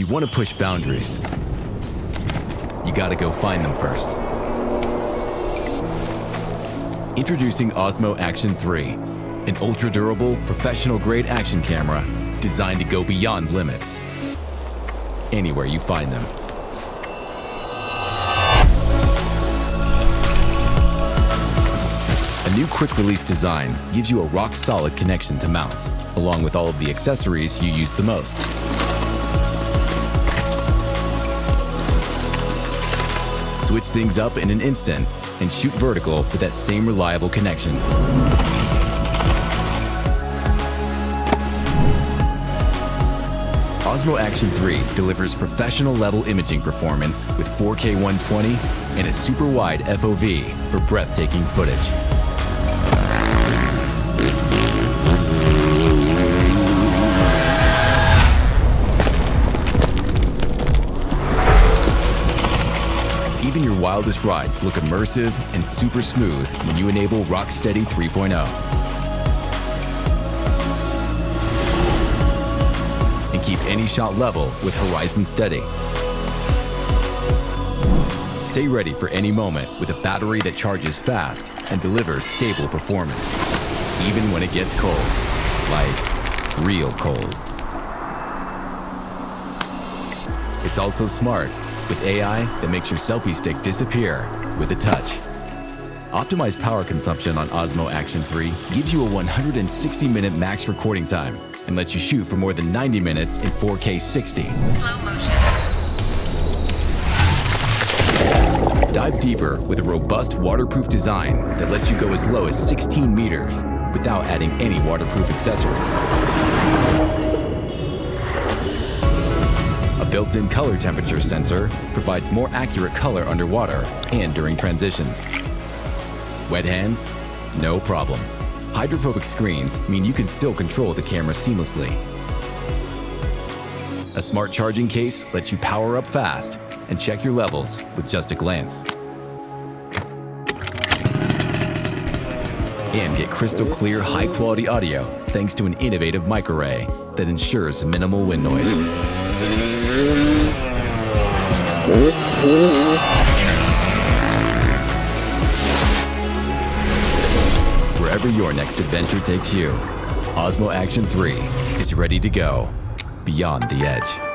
you want to push boundaries, you gotta go find them first. Introducing Osmo Action 3, an ultra-durable, professional-grade action camera designed to go beyond limits, anywhere you find them. A new quick-release design gives you a rock-solid connection to mounts, along with all of the accessories you use the most. Switch things up in an instant and shoot vertical with that same reliable connection. Osmo Action 3 delivers professional-level imaging performance with 4K 120 and a super-wide FOV for breathtaking footage. Even your wildest rides look immersive and super smooth when you enable Rocksteady 3.0. And keep any shot level with Horizon Steady. Stay ready for any moment with a battery that charges fast and delivers stable performance, even when it gets cold, like real cold. It's also smart, with AI that makes your selfie stick disappear with a touch. Optimized power consumption on Osmo Action 3 gives you a 160-minute max recording time and lets you shoot for more than 90 minutes in 4K 60. Slow motion. Dive deeper with a robust waterproof design that lets you go as low as 16 meters without adding any waterproof accessories. A built-in color temperature sensor provides more accurate color underwater and during transitions. Wet hands? No problem. Hydrophobic screens mean you can still control the camera seamlessly. A smart charging case lets you power up fast and check your levels with just a glance. And get crystal clear, high-quality audio thanks to an innovative microarray that ensures minimal wind noise. Wherever your next adventure takes you, Osmo Action 3 is ready to go beyond the edge.